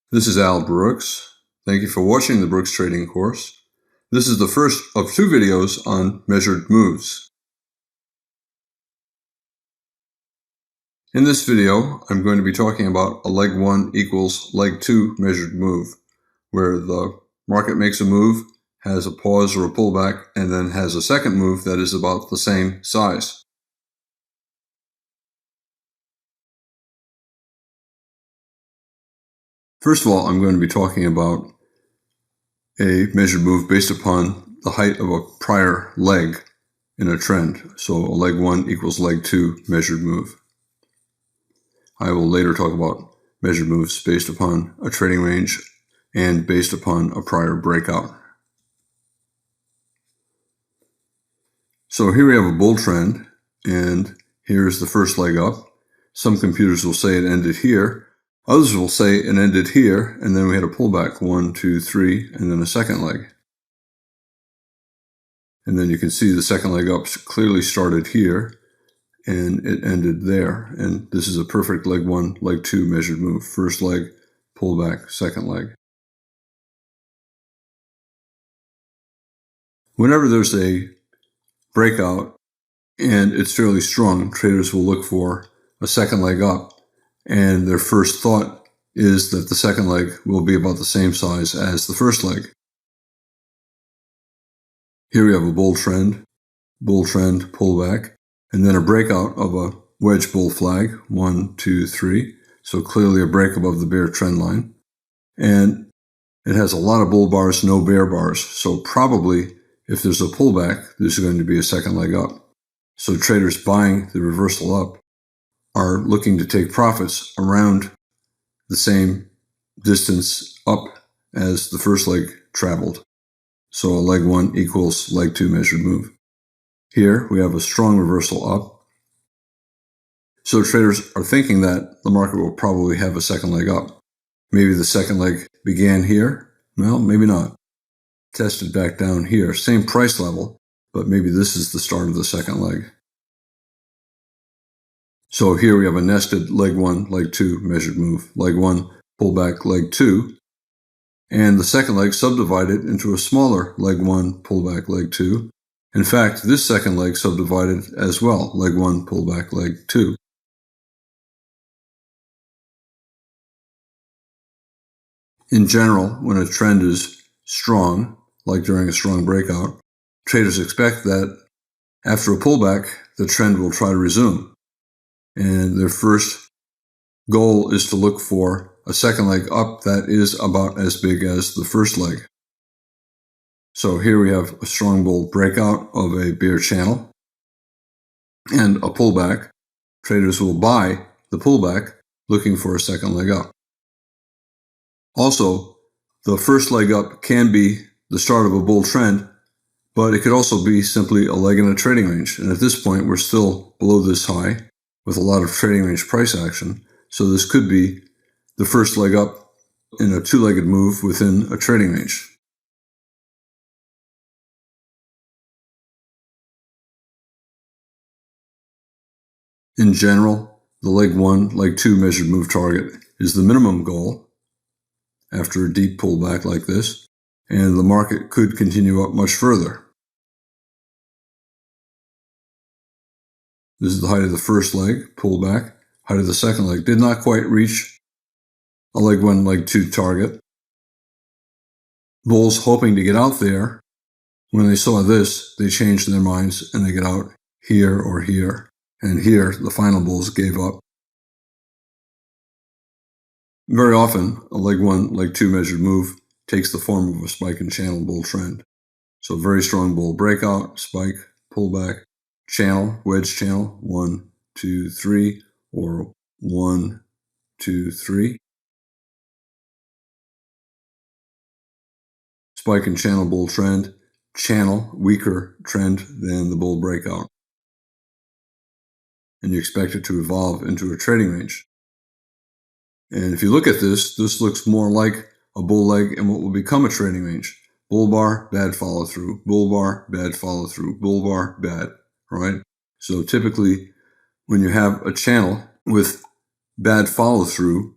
This is Al Brooks. Thank you for watching the Brooks Trading course. This is the first of two videos on measured moves. In this video, I'm going to be talking about a leg 1 equals leg 2 measured move, where the market makes a move, has a pause or a pullback, and then has a second move that is about the same size. First of all, I'm going to be talking about a measured move based upon the height of a prior leg in a trend. So a leg 1 equals leg 2 measured move. I will later talk about measured moves based upon a trading range and based upon a prior breakout. So here we have a bull trend, and here's the first leg up. Some computers will say it ended here. Others will say it ended here, and then we had a pullback, 1, 2, 3, and then a second leg. And then you can see the second leg up clearly started here, and it ended there. And this is a perfect leg 1, leg 2 measured move. First leg, pullback, second leg. Whenever there's a breakout and it's fairly strong, traders will look for a second leg up, and their first thought is that the second leg will be about the same size as the first leg. Here we have a bull trend, pullback, and then a breakout of a wedge bull flag, 1, 2, 3. So clearly a break above the bear trend line. And it has a lot of bull bars, no bear bars. So probably if there's a pullback, there's going to be a second leg up. So traders buying the reversal up are looking to take profits around the same distance up as the first leg traveled. So a leg 1 equals leg 2 measured move. Here we have a strong reversal up. So traders are thinking that the market will probably have a second leg up. Maybe the second leg began here. Well, maybe not. Tested back down here. Same price level, but maybe this is the start of the second leg. So here we have a nested leg 1, leg 2 measured move. Leg 1, pullback, leg 2. And the second leg subdivided into a smaller leg 1, pullback, leg 2. In fact, this second leg subdivided as well, leg 1, pullback, leg 2. In general, when a trend is strong, like during a strong breakout, traders expect that after a pullback, the trend will try to resume. And their first goal is to look for a second leg up that is about as big as the first leg. So here we have a strong bull breakout of a bear channel and a pullback. Traders will buy the pullback looking for a second leg up. Also, the first leg up can be the start of a bull trend, but it could also be simply a leg in a trading range. And at this point, we're still below this high with a lot of trading range price action. So this could be the first leg up in a two-legged move within a trading range. In general, the leg 1, leg 2 measured move target is the minimum goal after a deep pullback like this, and the market could continue up much further. This is the height of the first leg, pullback. Height of the second leg did not quite reach a leg 1, leg 2 target. Bulls hoping to get out there, when they saw this, they changed their minds and they get out here or here. And here, the final bulls gave up. Very often, a leg 1, leg 2 measured move takes the form of a spike and channel bull trend. So very strong bull breakout, spike, pullback, channel, wedge channel, 1, 2, 3, or 1, 2, 3. Spike and channel bull trend, channel, weaker trend than the bull breakout. And you expect it to evolve into a trading range. And if you look at this looks more like a bull leg and what will become a trading range. Bull bar, bad follow through, bull bar, bad follow through, bull bar, bad, right? So typically when you have a channel with bad follow through,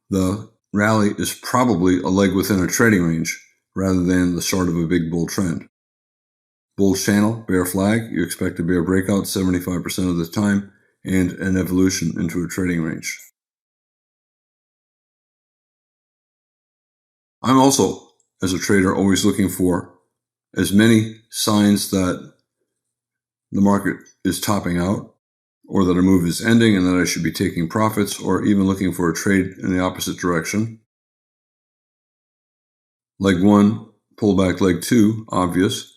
the rally is probably a leg within a trading range rather than the start of a big bull trend. Bull channel, bear flag, you expect a bear breakout 75% of the time and an evolution into a trading range. I'm also, as a trader, always looking for as many signs that the market is topping out, or that a move is ending and that I should be taking profits, or even looking for a trade in the opposite direction. Leg 1, pullback leg 2, obvious.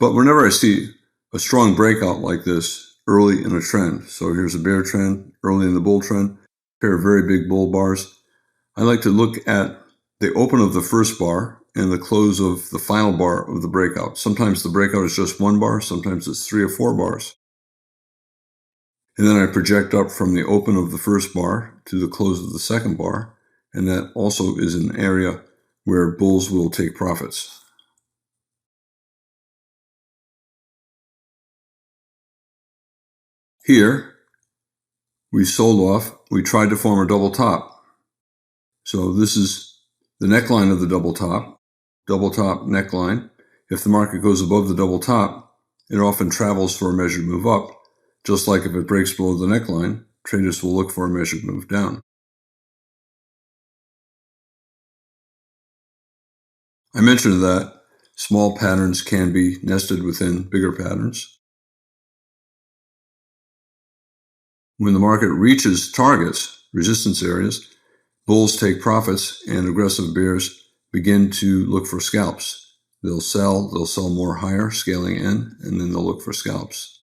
But whenever I see a strong breakout like this early in a trend, so here's a bear trend, early in the bull trend, pair of very big bull bars, I like to look at the open of the first bar and the close of the final bar of the breakout. Sometimes the breakout is just one bar, sometimes it's 3 or 4 bars. And then I project up from the open of the first bar to the close of the second bar, and that also is an area where bulls will take profits. Here, we sold off, we tried to form a double top. So this is the neckline of the double top neckline. If the market goes above the double top, it often travels for a measured move up. Just like if it breaks below the neckline, traders will look for a measured move down. I mentioned that small patterns can be nested within bigger patterns. When the market reaches targets, resistance areas, bulls take profits and aggressive bears begin to look for scalps. They'll sell more higher, scaling in, and then they'll look for scalps.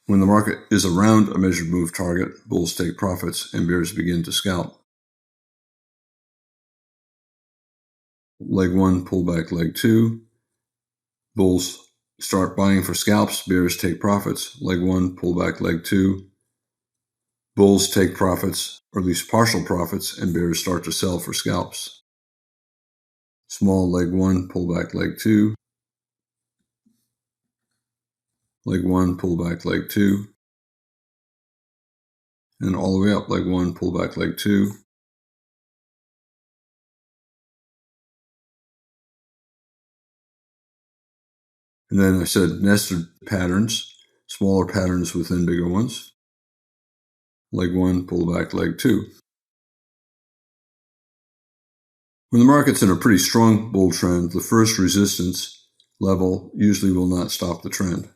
When the market is around a measured move target, bulls take profits and bears begin to scalp. Leg 1, pullback leg 2. Bulls start buying for scalps, bears take profits. Leg 1, pullback leg 2. Bulls take profits, or at least partial profits, and bears start to sell for scalps. Small leg 1, pullback leg 2. Leg 1, pullback leg 2. And all the way up, leg 1, pullback leg 2. And then I said nested patterns, smaller patterns within bigger ones. Leg 1, pullback leg 2. When the market's in a pretty strong bull trend, the first resistance level usually will not stop the trend.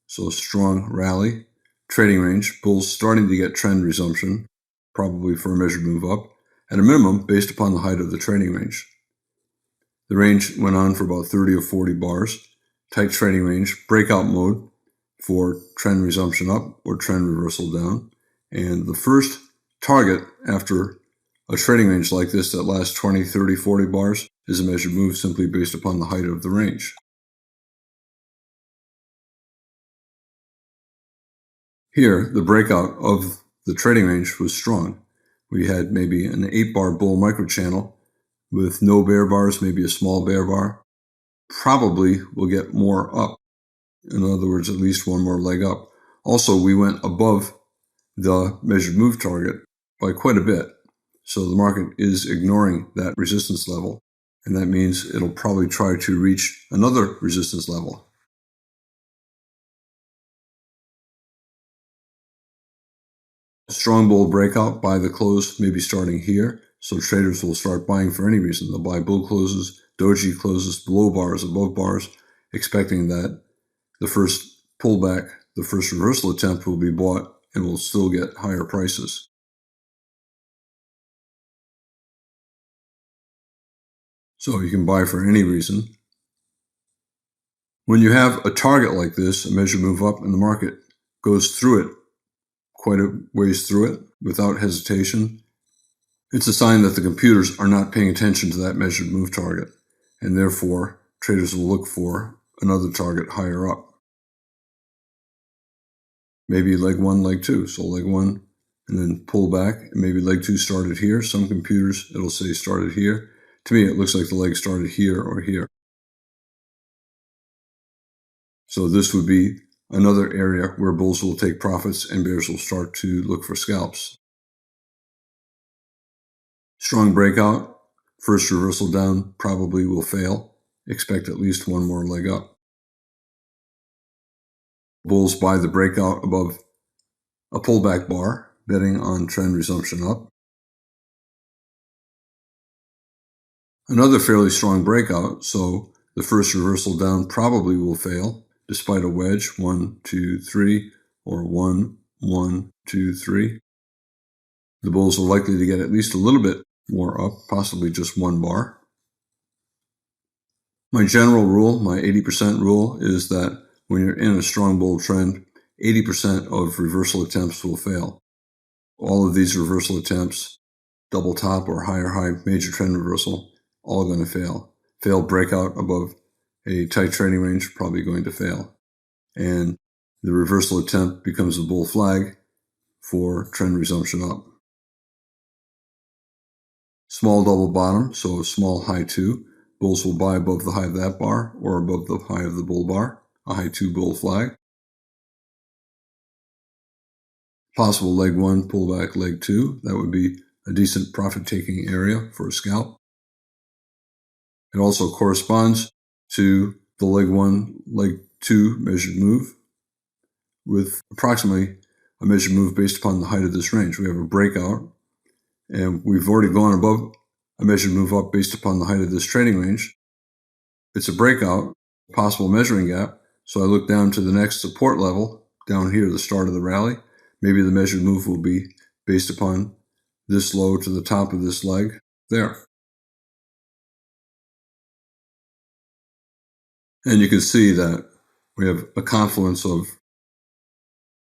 So a strong rally, trading range, bulls starting to get trend resumption, probably for a measured move up, at a minimum based upon the height of the trading range. The range went on for about 30 or 40 bars, tight trading range, breakout mode for trend resumption up or trend reversal down. And the first target after a trading range like this that lasts 20, 30, 40 bars is a measured move simply based upon the height of the range. Here, the breakout of the trading range was strong. We had maybe an 8-bar bull microchannel with no bear bars, maybe a small bear bar. Probably will get more up. In other words, at least one more leg up. Also, we went above the measured move target by quite a bit. So the market is ignoring that resistance level, and that means it'll probably try to reach another resistance level. A strong bull breakout by the close, maybe starting here. So traders will start buying for any reason. They'll buy bull closes, doji closes, below bars, above bars, expecting that the first pullback, the first reversal attempt will be bought and will still get higher prices. So you can buy for any reason. When you have a target like this, a measured move up, and the market goes through it, quite a ways through it, without hesitation, it's a sign that the computers are not paying attention to that measured move target, and therefore traders will look for another target higher up. Maybe leg 1, leg 2. So leg 1 and then pull back, and maybe leg 2 started here. Some computers, it'll say started here. To me, it looks like the leg started here or here. So this would be another area where bulls will take profits and bears will start to look for scalps. Strong breakout, first reversal down probably will fail. Expect at least one more leg up. Bulls buy the breakout above a pullback bar, betting on trend resumption up. Another fairly strong breakout, so the first reversal down probably will fail, despite a wedge, 1, 2, 3, or 1, 1, 2, 3. The bulls are likely to get at least a little bit more up, possibly just one bar. My general rule, my 80% rule, is that when you're in a strong bull trend, 80% of reversal attempts will fail. All of these reversal attempts, double top or higher high major trend reversal, all going to fail. Failed breakout above a tight trading range, probably going to fail. And the reversal attempt becomes a bull flag for trend resumption up. Small double bottom, so a small high 2. Bulls will buy above the high of that bar or above the high of the bull bar, a high 2 bull flag. Possible leg 1, pullback leg 2. That would be a decent profit-taking area for a scalp. It also corresponds to the leg 1, leg 2 measured move with approximately a measured move based upon the height of this range. We have a breakout, and we've already gone above a measured move up based upon the height of this trading range. It's a breakout, possible measuring gap, so I look down to the next support level, down here, the start of the rally. Maybe the measured move will be based upon this low to the top of this leg there. And you can see that we have a confluence of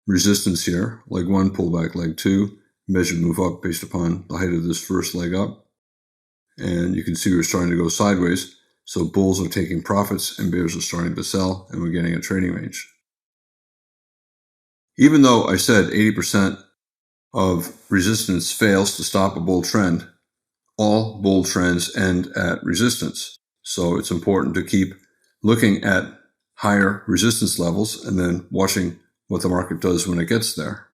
resistance here, leg 1, pullback leg 2, measured move up based upon the height of this first leg up. And you can see we're starting to go sideways. So bulls are taking profits and bears are starting to sell, and we're getting a trading range. Even though I said 80% of resistance fails to stop a bull trend, all bull trends end at resistance. So it's important to keep looking at higher resistance levels and then watching what the market does when it gets there.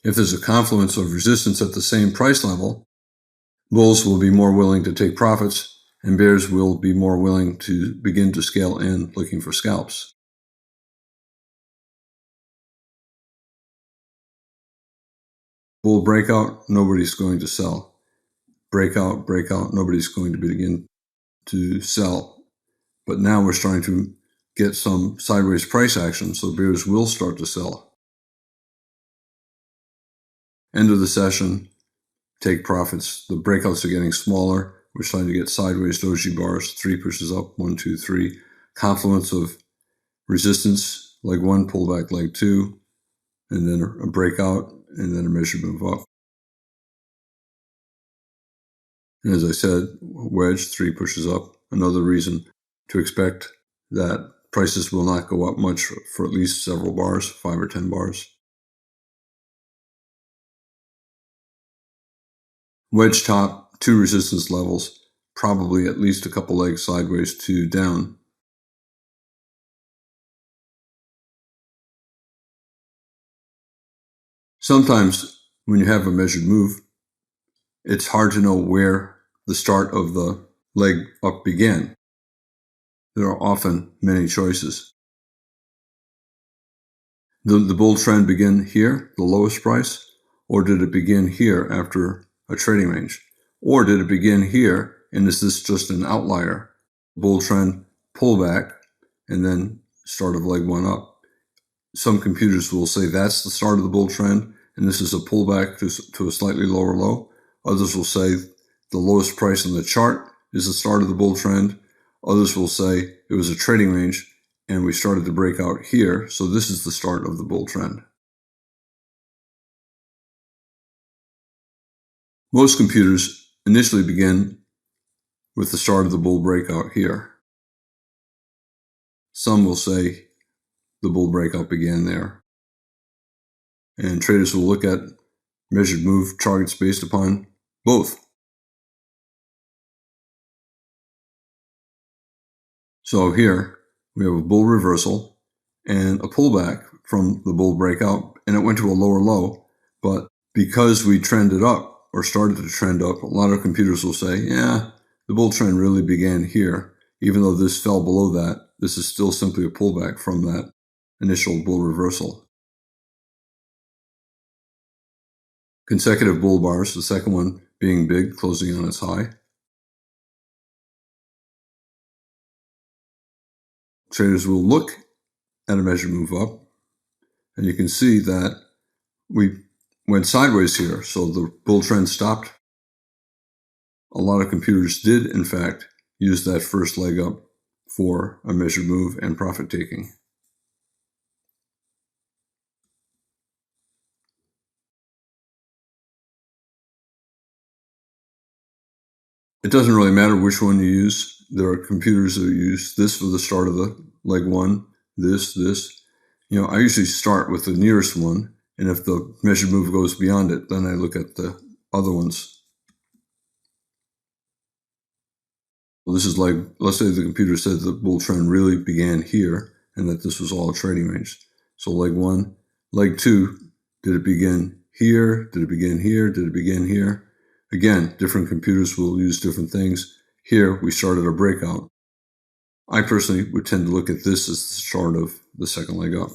If there's a confluence of resistance at the same price level, bulls will be more willing to take profits and bears will be more willing to begin to scale in looking for scalps. Bull breakout, nobody's going to sell. Breakout, nobody's going to begin to sell. But now we're starting to get some sideways price action, so bears will start to sell. End of the session, take profits. The breakouts are getting smaller. We're starting to get sideways doji bars. 3 pushes up, 1, 2, 3. Confluence of resistance, leg 1, pullback, leg 2, and then a breakout, and then a measured move up. And as I said, wedge, 3 pushes up. Another reason to expect that prices will not go up much for at least several bars, 5 or 10 bars. Wedge top, 2 resistance levels, probably at least a couple legs sideways to down. Sometimes when you have a measured move, it's hard to know where the start of the leg up began. There are often many choices. Did the bull trend begin here, the lowest price, or did it begin here after a trading range? Or did it begin here, and is this just an outlier? Bull trend, pullback, and then start of leg 1 up. Some computers will say that's the start of the bull trend, and this is a pullback to a slightly lower low. Others will say the lowest price on the chart is the start of the bull trend. Others will say it was a trading range, and we started to break out here, so this is the start of the bull trend. Most computers initially begin with the start of the bull breakout here. Some will say the bull breakout began there. And traders will look at measured move targets based upon both. So here we have a bull reversal and a pullback from the bull breakout, and it went to a lower low. But because we trended up, or started to trend up, a lot of computers will say, yeah, the bull trend really began here. Even though this fell below that, this is still simply a pullback from that initial bull reversal. Consecutive bull bars, the second one being big, closing on its high. Traders will look at a measured move up, and you can see that we went sideways here, so the bull trend stopped. A lot of computers did, in fact, use that first leg up for a measured move and profit taking. It doesn't really matter which one you use. There are computers that use this for the start of the leg one, this. I usually start with the nearest one, and if the measured move goes beyond it, then I look at the other ones. Well, this is like, let's say the computer said the bull trend really began here, and that this was all a trading range. So leg one, leg two, did it begin here? Did it begin here? Did it begin here? Again, different computers will use different things. Here, we started a breakout. I personally would tend to look at this as the start of the second leg up.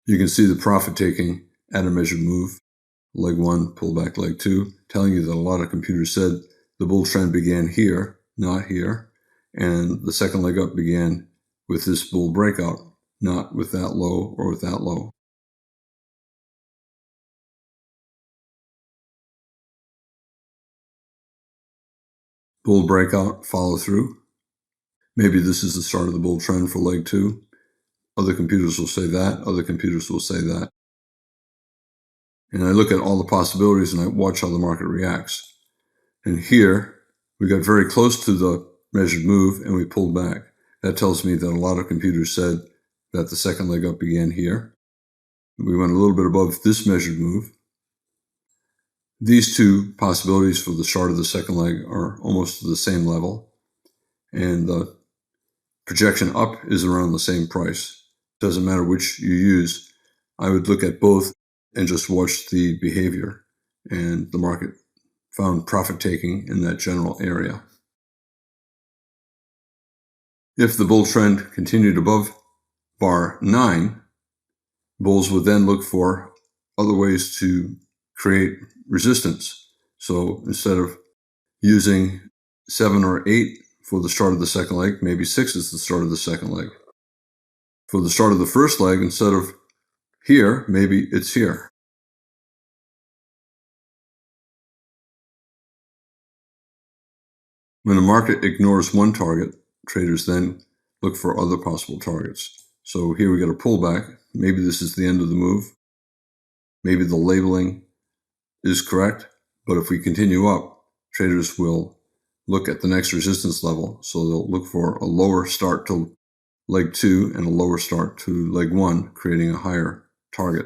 You can see the profit taking at a measured move. Leg one, pullback leg two, telling you that a lot of computers said the bull trend began here, not here. And the second leg up began with this bull breakout, not with that low or with that low. Bull breakout, follow through. Maybe this is the start of the bull trend for leg two. Other computers will say that. Other computers will say that. And I look at all the possibilities and I watch how the market reacts. And here, we got very close to the measured move and we pulled back. That tells me that a lot of computers said that the second leg up began here. We went a little bit above this measured move. These two possibilities for the start of the second leg are almost the same level. And the projection up is around the same price. Doesn't matter which you use. I would look at both and just watch the behavior. And the market found profit taking in that general area. If the bull trend continued above bar 9, bulls would then look for other ways to create resistance. So instead of using 7 or 8 for the start of the second leg, maybe 6 is the start of the second leg. For the start of the first leg, instead of here, maybe it's here. When the market ignores one target, traders then look for other possible targets. So here we got a pullback. Maybe this is the end of the move. Maybe the labeling is correct, but if we continue up, traders will look at the next resistance level. So they'll look for a lower start to leg 2 and a lower start to leg 1, creating a higher target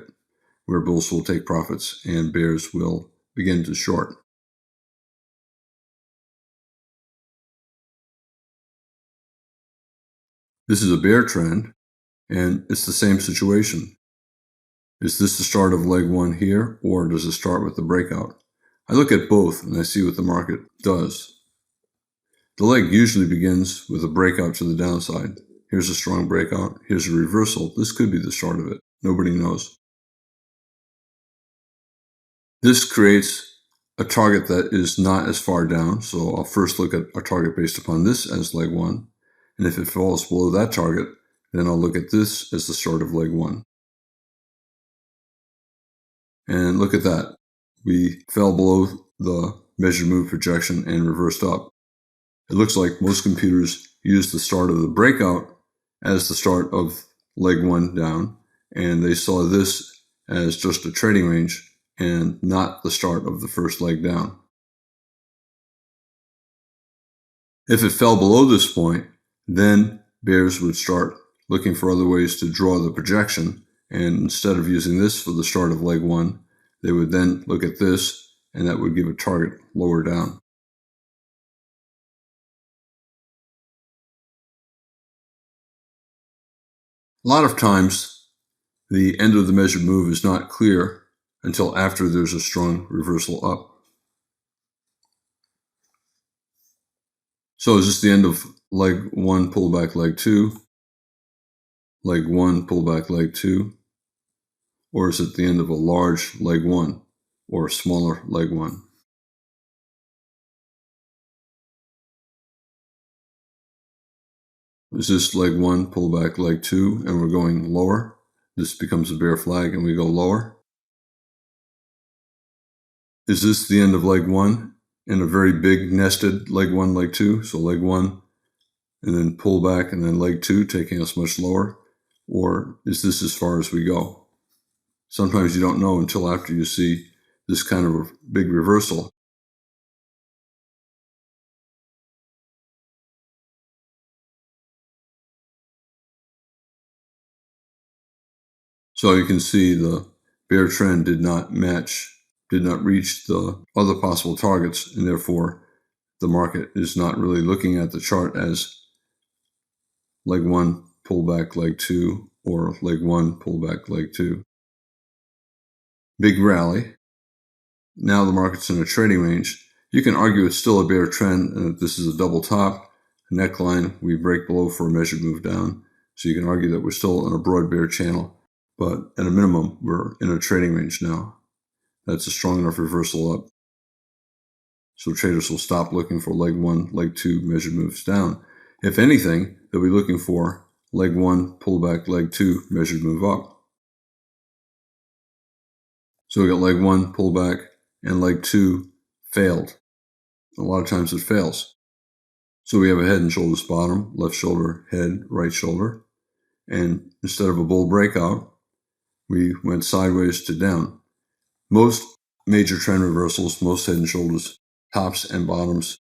where bulls will take profits and bears will begin to short. This is a bear trend, and it's the same situation. Is this the start of leg 1 here, or does it start with the breakout? I look at both and I see what the market does. The leg usually begins with a breakout to the downside. Here's a strong breakout. Here's a reversal. This could be the start of it. Nobody knows. This creates a target that is not as far down. So I'll first look at a target based upon this as leg 1. And if it falls below that target, then I'll look at this as the start of leg 1. And look at that. We fell below the measured move projection and reversed up. It looks like most computers use the start of the breakout as the start of leg 1 down, and they saw this as just a trading range and not the start of the first leg down. If it fell below this point, then bears would start looking for other ways to draw the projection, and instead of using this for the start of leg 1, they would then look at this, and that would give a target lower down. A lot of times, the end of the measured move is not clear until after there's a strong reversal up. So is this the end of leg 1, pullback leg 2, leg 1, pullback leg 2, or is it the end of a large leg 1 or a smaller leg 1? Is this leg 1, pullback leg 2, and we're going lower? This becomes a bear flag and we go lower. Is this the end of leg 1 and a very big nested leg 1, leg 2? So leg 1 and then pull back and then leg 2 taking us much lower? Or is this as far as we go? Sometimes you don't know until after you see this kind of a big reversal. So you can see the bear trend did not reach the other possible targets, and therefore the market is not really looking at the chart as leg 1, pullback leg 2, or leg 1, pullback leg 2. Big rally. Now the market's in a trading range. You can argue it's still a bear trend and that this is a double top, a neckline. We break below for a measured move down. So you can argue that we're still in a broad bear channel. But at a minimum, we're in a trading range now. That's a strong enough reversal up. So traders will stop looking for leg 1, leg 2 measured moves down. If anything, they'll be looking for leg 1, pullback, leg 2 measured move up. So we got leg 1, pullback, and leg 2 failed. A lot of times it fails. So we have a head and shoulders bottom, left shoulder, head, right shoulder. And instead of a bull breakout, we went sideways to down. Most major trend reversals, most head and shoulders, tops and bottoms,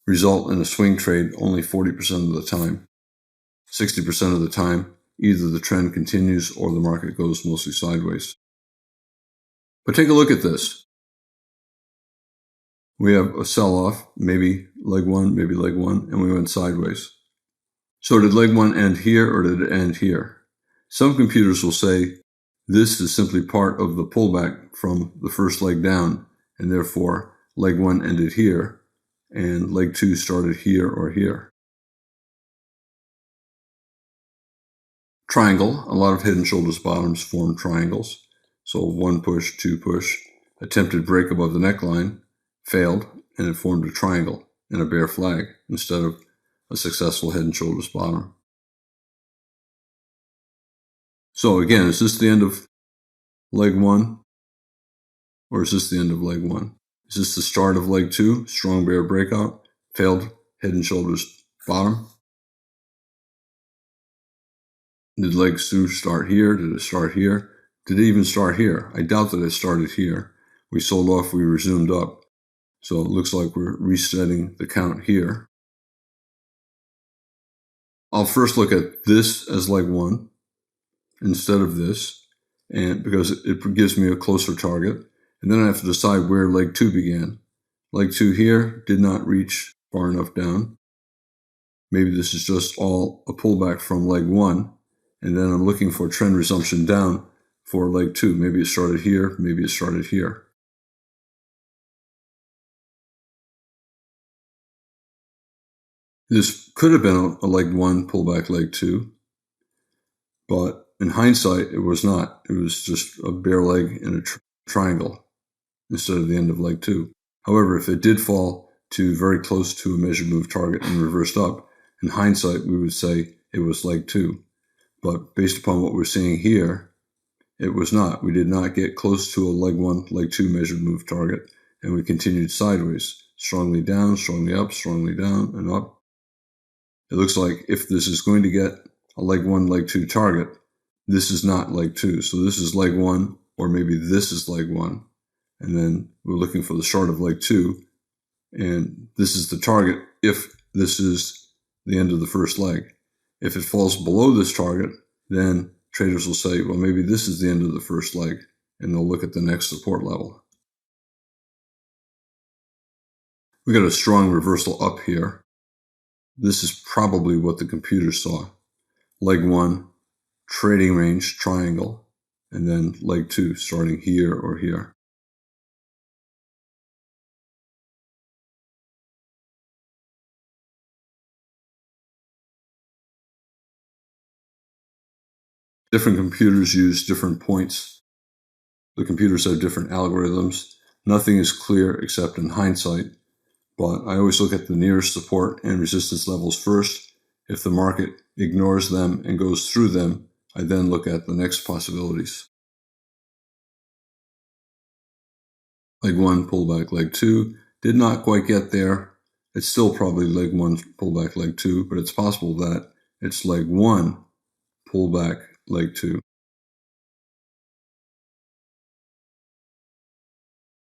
result in a swing trade only 40% of the time. 60% of the time, either the trend continues or the market goes mostly sideways. But take a look at this. We have a sell-off, maybe leg 1, maybe leg 1, and we went sideways. So did leg 1 end here or did it end here? Some computers will say this is simply part of the pullback from the first leg down, and therefore leg 1 ended here, and leg 2 started here or here. Triangle. A lot of head and shoulders bottoms form triangles. So 1 push, 2 push, attempted break above the neckline, failed, and it formed a triangle and a bear flag instead of a successful head and shoulders bottom. So again, is this the end of leg 1? Or is this the end of leg 1? Is this the start of leg 2? Strong bear breakout, failed head and shoulders bottom. Did leg 2 start here? Did it start here? Did it even start here? I doubt that it started here. We sold off, we resumed up. So it looks like we're resetting the count here. I'll first look at this as leg 1 instead of this, and because it gives me a closer target. And then I have to decide where leg 2 began. Leg 2 here did not reach far enough down. Maybe this is just all a pullback from leg 1, and then I'm looking for trend resumption down for leg 2. Maybe it started here, maybe it started here. This could have been a leg 1, pullback leg 2, but in hindsight, it was not. It was just a bear leg in a triangle instead of the end of leg 2. However, if it did fall to very close to a measured move target and reversed up, in hindsight, we would say it was leg 2. But based upon what we're seeing here, it was not. We did not get close to a leg 1, leg 2 measured move target, and we continued sideways, strongly down, strongly up, strongly down, and up. It looks like if this is going to get a leg 1, leg 2 target, this is not leg 2. So this is leg 1, or maybe this is leg 1. And then we're looking for the start of leg 2. And this is the target if this is the end of the first leg. If it falls below this target, then traders will say, well, maybe this is the end of the first leg. And they'll look at the next support level. We got a strong reversal up here. This is probably what the computer saw. Leg 1, trading range, triangle, and then leg 2 starting here or here. Different computers use different points. The computers have different algorithms. Nothing is clear except in hindsight, but I always look at the nearest support and resistance levels first. If the market ignores them and goes through them, I then look at the next possibilities. Leg 1, pullback, leg 2. Did not quite get there. It's still probably leg 1, pullback, leg 2, but it's possible that it's leg 1, pullback, leg 2.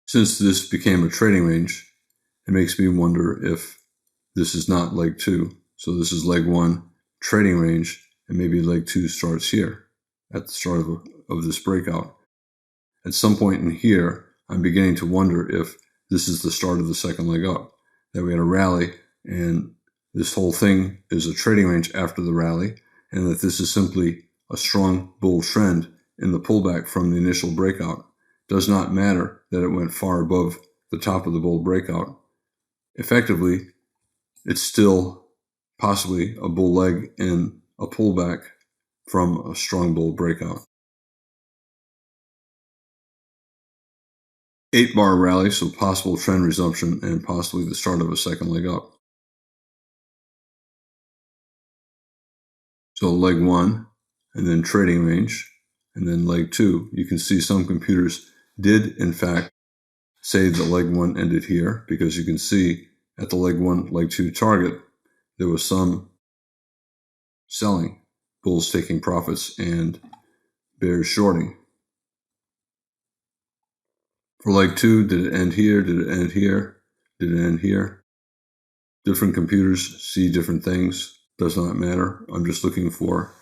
Since this became a trading range, it makes me wonder if this is not leg 2. So this is leg 1, trading range, and maybe leg 2 starts here at the start of this breakout. At some point in here, I'm beginning to wonder if this is the start of the second leg up, that we had a rally and this whole thing is a trading range after the rally, and that this is simply a strong bull trend in the pullback from the initial breakout. Does not matter that it went far above the top of the bull breakout. Effectively, it's still possibly a bull leg and a pullback from a strong bull breakout. 8-bar rally, so possible trend resumption and possibly the start of a second leg up. So leg 1, and then trading range, and then leg 2. You can see some computers did, in fact, say that leg 1 ended here, because you can see at the leg 1, leg 2 target, there was some selling, bulls taking profits and bears shorting. For leg 2, did it end here? Did it end here? Did it end here? Different computers see different things. Does not matter. I'm just looking for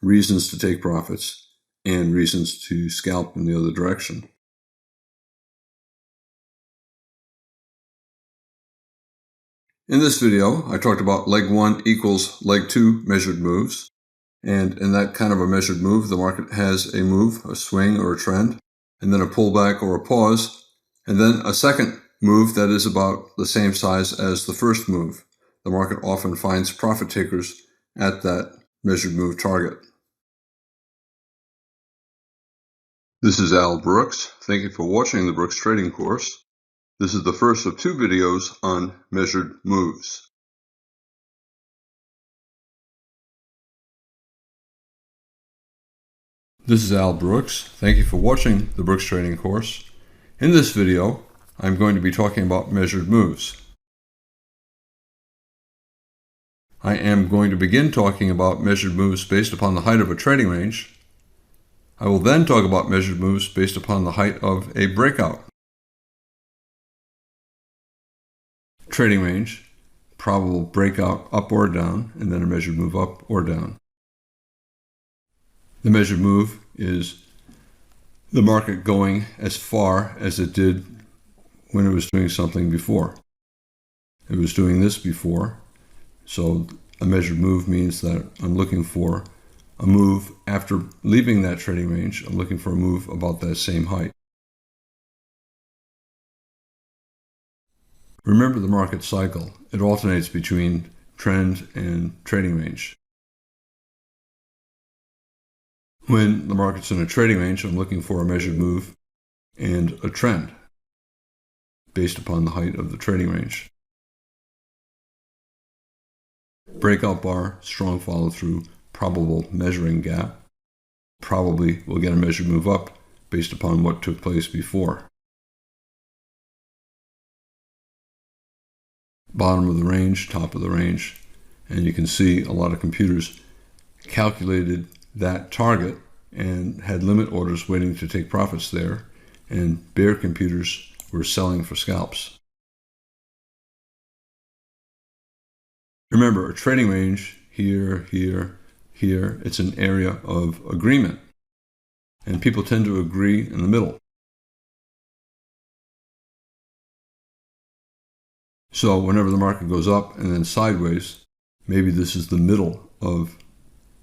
reasons to take profits and reasons to scalp in the other direction. In this video, I talked about leg 1 equals leg 2 measured moves. And in that kind of a measured move, the market has a move, a swing or a trend, and then a pullback or a pause, and then a second move that is about the same size as the first move. The market often finds profit takers at that measured move target. This is Al Brooks. Thank you for watching the Brooks Trading Course. This is the first of 2 videos on measured moves. This is Al Brooks. Thank you for watching the Brooks Trading Course. In this video, I'm going to be talking about measured moves. I am going to begin talking about measured moves based upon the height of a trading range. I will then talk about measured moves based upon the height of a breakout. Trading range, probable breakout up or down, and then a measured move up or down. The measured move is the market going as far as it did when it was doing something before. It was doing this before, so a measured move means that I'm looking for a move after leaving that trading range. I'm looking for a move about that same height. Remember the market cycle. It alternates between trend and trading range. When the market's in a trading range, I'm looking for a measured move and a trend based upon the height of the trading range. Breakout bar, strong follow through, probable measuring gap. Probably we'll get a measured move up based upon what took place before. Bottom of the range, top of the range, and you can see a lot of computers calculated that target and had limit orders waiting to take profits there, and bear computers were selling for scalps. Remember, a trading range here, here, here, it's an area of agreement, and people tend to agree in the middle. So whenever the market goes up and then sideways, maybe this is the middle of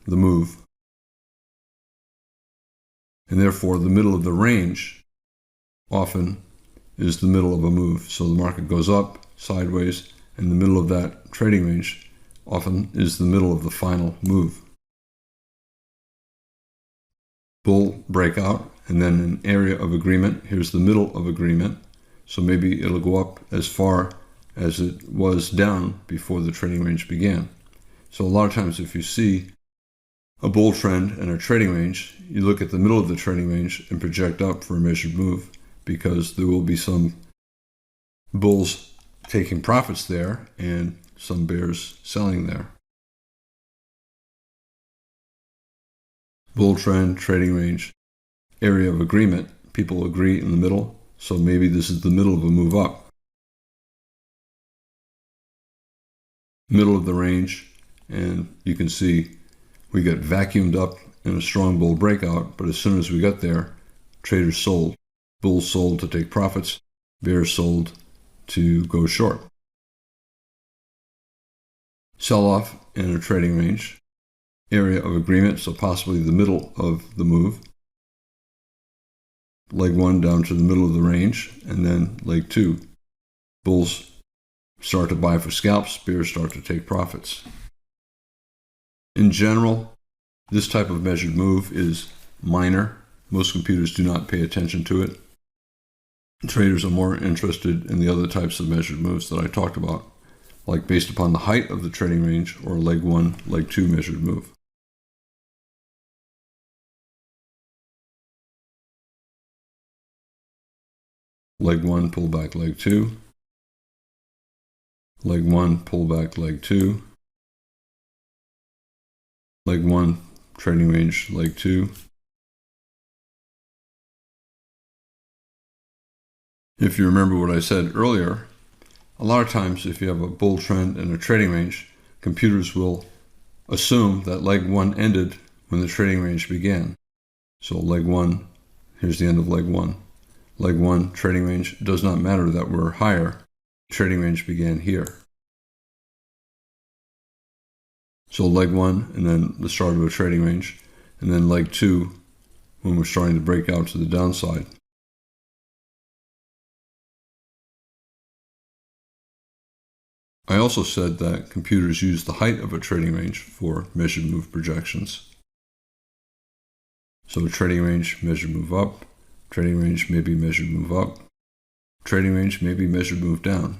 the move. And therefore, the middle of the range often is the middle of a move. So the market goes up, sideways, and the middle of that trading range often is the middle of the final move. Bull breakout, and then an area of agreement. Here's the middle of agreement. So maybe it'll go up as far as it was down before the trading range began. So a lot of times if you see a bull trend and a trading range, you look at the middle of the trading range and project up for a measured move, because there will be some bulls taking profits there and some bears selling there. Bull trend, trading range, area of agreement. People agree in the middle, so maybe this is the middle of a move up. Middle of the range, and you can see we got vacuumed up in a strong bull breakout, but as soon as we got there, traders sold. Bulls sold to take profits, bears sold to go short. Sell-off in a trading range, area of agreement, so possibly the middle of the move. Leg 1 down to the middle of the range, and then leg 2. Bulls start to buy for scalps, bears start to take profits. In general, this type of measured move is minor. Most computers do not pay attention to it. Traders are more interested in the other types of measured moves that I talked about, like based upon the height of the trading range or leg 1, leg 2 measured move. Leg 1, pull back leg 2. Leg 1, pull back leg 2. Leg 1, trading range leg 2. If you remember what I said earlier, a lot of times if you have a bull trend and a trading range, computers will assume that leg 1 ended when the trading range began. So leg 1, here's the end of leg 1. Leg 1, trading range, does not matter that we're higher. Trading range began here. So leg 1, and then the start of a trading range, and then leg 2, when we're starting to break out to the downside. I also said that computers use the height of a trading range for measured move projections. So trading range, measured move up. Trading range, maybe measured move up. Trading range, maybe measured move down.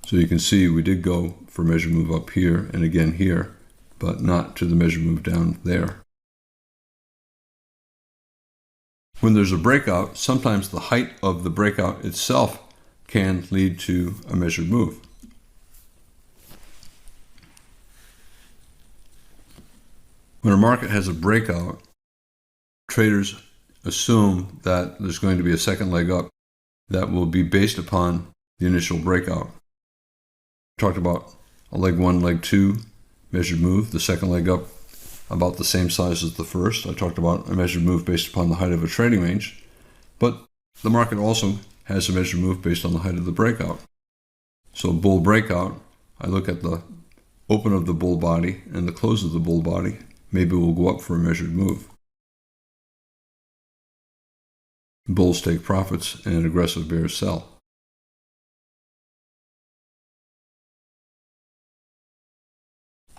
So you can see we did go for measured move up here and again here, but not to the measured move down there. When there's a breakout, sometimes the height of the breakout itself can lead to a measured move. When a market has a breakout, traders assume that there's going to be a second leg up that will be based upon the initial breakout. We talked about a leg 1, leg 2 measured move, the second leg up about the same size as the first. I talked about a measured move based upon the height of a trading range, but the market also has a measured move based on the height of the breakout. So bull breakout, I look at the open of the bull body and the close of the bull body. Maybe we'll go up for a measured move. Bulls take profits and aggressive bears sell.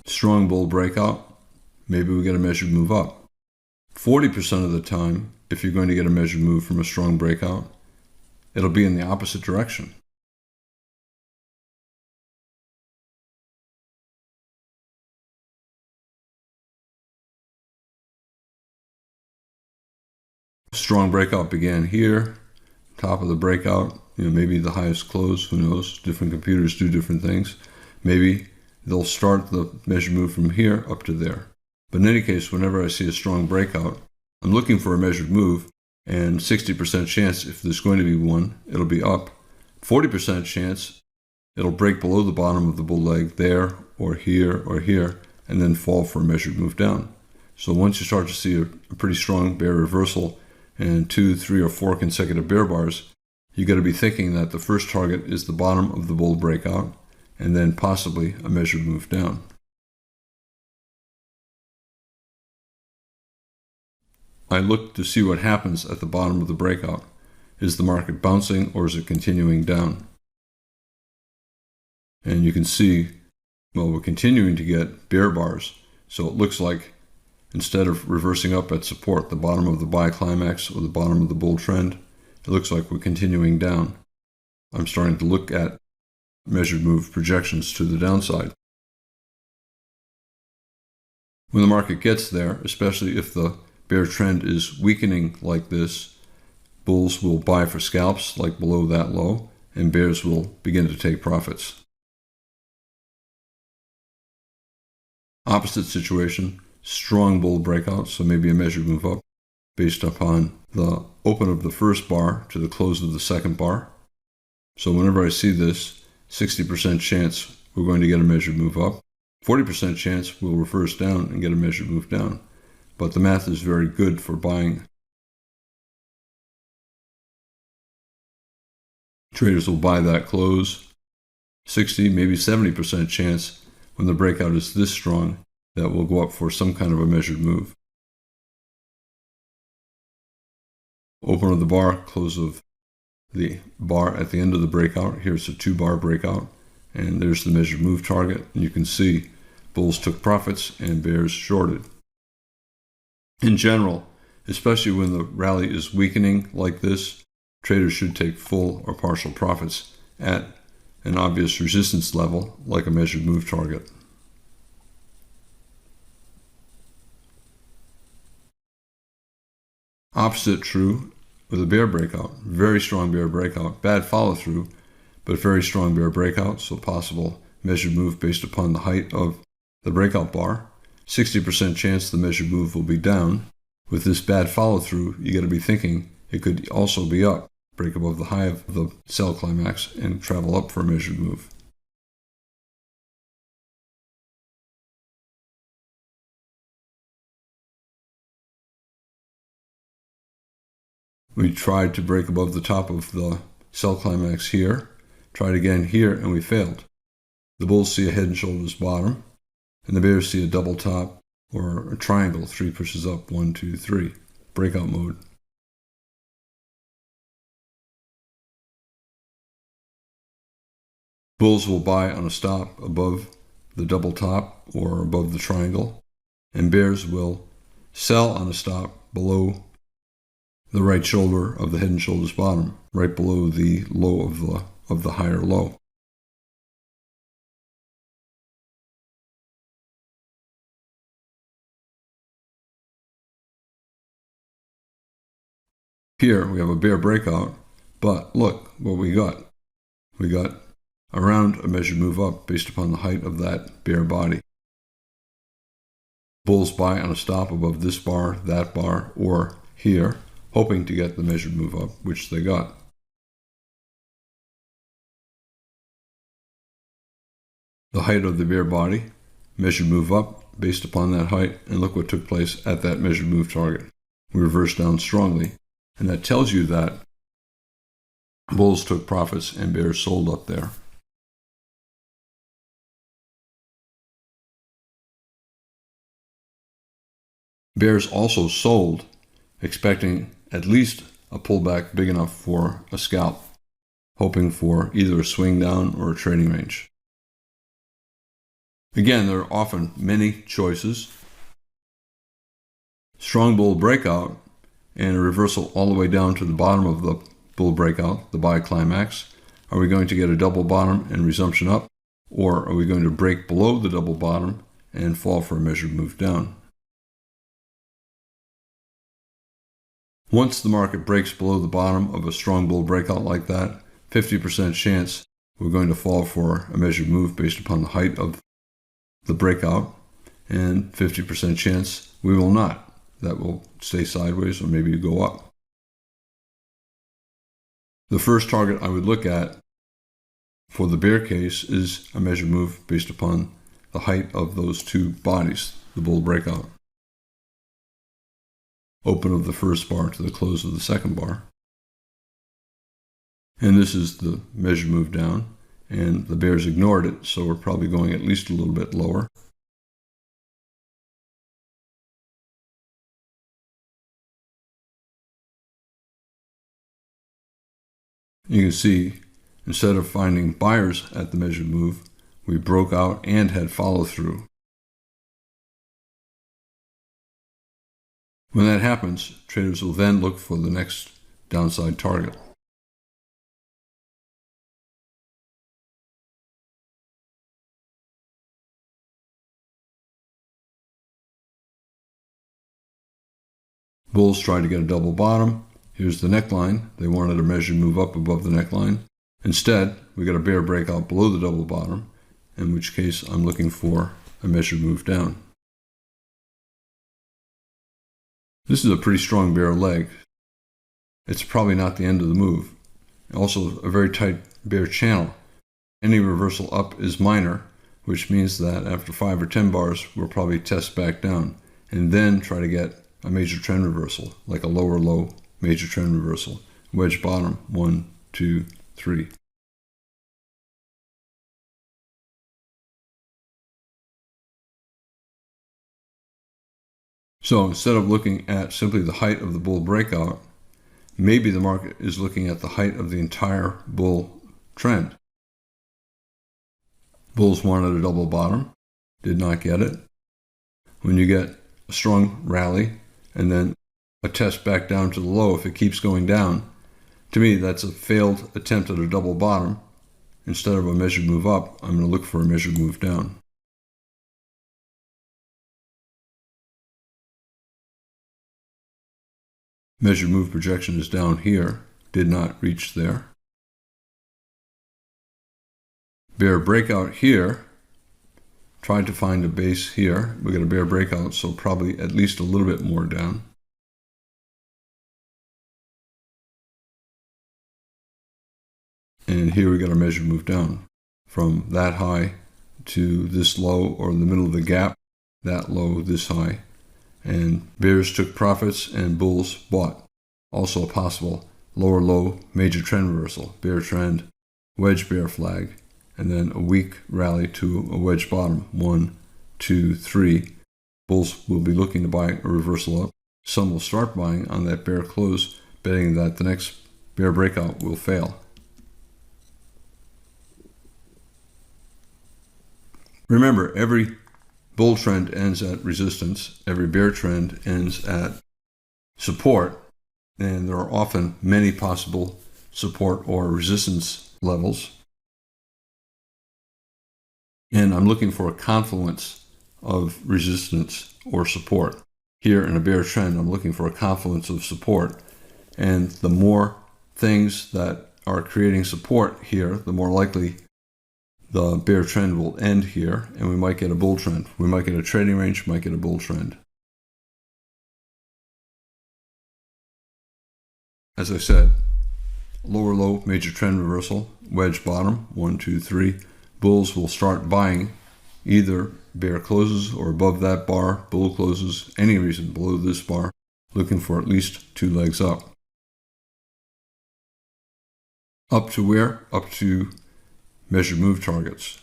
Strong bull breakout, maybe we get a measured move up. 40% of the time, if you're going to get a measured move from a strong breakout, it'll be in the opposite direction. Strong breakout began here, top of the breakout, maybe the highest close, who knows? Different computers do different things. Maybe they'll start the measured move from here up to there. But in any case, whenever I see a strong breakout, I'm looking for a measured move, and 60% chance if there's going to be one, it'll be up. 40% chance it'll break below the bottom of the bull leg there or here, and then fall for a measured move down. So once you start to see a pretty strong bear reversal and 2, 3, or 4 consecutive bear bars, you got to be thinking that the first target is the bottom of the bull breakout, and then possibly a measured move down. I look to see what happens at the bottom of the breakout. Is the market bouncing or is it continuing down? And you can see, well, we're continuing to get bear bars. So it looks like instead of reversing up at support, the bottom of the buy climax or the bottom of the bull trend, it looks like we're continuing down. I'm starting to look at measured move projections to the downside. When the market gets there, especially if the bear trend is weakening like this, bulls will buy for scalps like below that low, and bears will begin to take profits. Opposite situation, strong bull breakout, so maybe a measured move up based upon the open of the first bar to the close of the second bar. So whenever I see this, 60% chance we're going to get a measured move up, 40% chance we'll reverse down and get a measured move down. But the math is very good for buying. Traders will buy that close. 60, maybe 70% chance when the breakout is this strong that we'll go up for some kind of a measured move. Open of the bar, close of the bar at the end of the breakout. Here's a 2-bar breakout, and there's the measured move target. And you can see bulls took profits and bears shorted. In general, especially when the rally is weakening like this, traders should take full or partial profits at an obvious resistance level like a measured move target. Opposite true with a bear breakout. Very strong bear breakout. Bad follow through, but very strong bear breakout, so possible measured move based upon the height of the breakout bar. 60% chance the measured move will be down. With this bad follow through, you got to be thinking it could also be up, break above the high of the sell climax and travel up for a measured move. We tried to break above the top of the sell climax here, tried again here, and we failed. The bulls see a head and shoulders bottom, and the bears see a double top or a triangle, 3 pushes up, 1, 2, 3, breakout mode. Bulls will buy on a stop above the double top or above the triangle, and bears will sell on a stop below the right shoulder of the head and shoulders bottom, right below the low of the higher low. Here we have a bear breakout, but look what we got. We got around a measured move up based upon the height of that bear body. Bulls buy on a stop above this bar, that bar, or here, hoping to get the measured move up, which they got. The height of the bear body, measured move up based upon that height, and look what took place at that measured move target. We reversed down strongly, and that tells you that bulls took profits and bears sold up there. Bears also sold, expecting at least a pullback big enough for a scalp, hoping for either a swing down or a trading range. Again, there are often many choices. Strong bull breakout and a reversal all the way down to the bottom of the bull breakout, the buy climax. Are we going to get a double bottom and resumption up, or are we going to break below the double bottom and fall for a measured move down? Once the market breaks below the bottom of a strong bull breakout like that, 50% chance we're going to fall for a measured move based upon the height of the breakout, and 50% chance we will not. That will stay sideways or maybe go up. The first target I would look at for the bear case is a measured move based upon the height of those two bodies, the bull breakout. Open of the first bar to the close of the second bar. And this is the measured move down, and the bears ignored it, so we're probably going at least a little bit lower. You can see, instead of finding buyers at the measured move, we broke out and had follow through. When that happens, traders will then look for the next downside target. Bulls tried to get a double bottom. Here's the neckline. They wanted a measured move up above the neckline. Instead, we got a bear breakout below the double bottom, in which case I'm looking for a measured move down. This is a pretty strong bear leg. It's probably not the end of the move. Also, a very tight bear channel. Any reversal up is minor, which means that after 5 or 10 bars, we'll probably test back down and then try to get a major trend reversal, like a lower low major trend reversal. Wedge bottom, 1, 2, 3. So instead of looking at simply the height of the bull breakout, maybe the market is looking at the height of the entire bull trend. Bulls wanted a double bottom, did not get it. When you get a strong rally and then a test back down to the low, if it keeps going down, to me that's a failed attempt at a double bottom. Instead of a measured move up, I'm going to look for a measured move down. Measured move projection is down here, did not reach there. Bear breakout here, tried to find a base here. We got a bear breakout, so probably at least a little bit more down. And here we got a measured move down from that high to this low, or in the middle of the gap, that low, this high. And bears took profits and bulls bought. Also a possible lower low major trend reversal, bear trend, wedge bear flag, and then a weak rally to a wedge bottom, 1, 2, 3. Bulls will be looking to buy a reversal up. Some will start buying on that bear close, betting that the next bear breakout will fail. Remember, every bull trend ends at resistance, every bear trend ends at support, and there are often many possible support or resistance levels. And I'm looking for a confluence of resistance or support. Here in a bear trend, I'm looking for a confluence of support. And the more things that are creating support here, the more likely the bear trend will end here, and we might get a bull trend. We might get a trading range, might get a bull trend. As I said, lower low major trend reversal, wedge bottom, 1, 2, 3. Bulls will start buying either bear closes or above that bar, bull closes, any reason below this bar, looking for at least 2 legs up. Up to where? Up to measured move targets.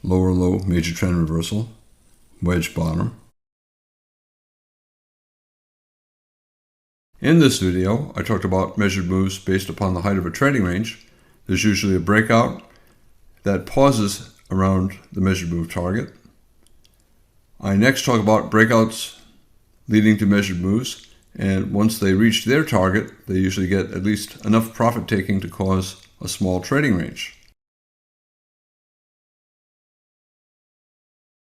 Lower low major trend reversal, wedge bottom. In this video, I talked about measured moves based upon the height of a trading range. There's usually a breakout that pauses around the measured move target. I next talk about breakouts leading to measured moves, and once they reach their target, they usually get at least enough profit taking to cause a small trading range.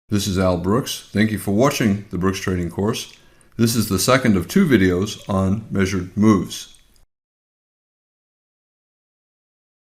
This is Al Brooks. Thank you for watching the Brooks Trading course. This is the second of 2 videos on measured moves.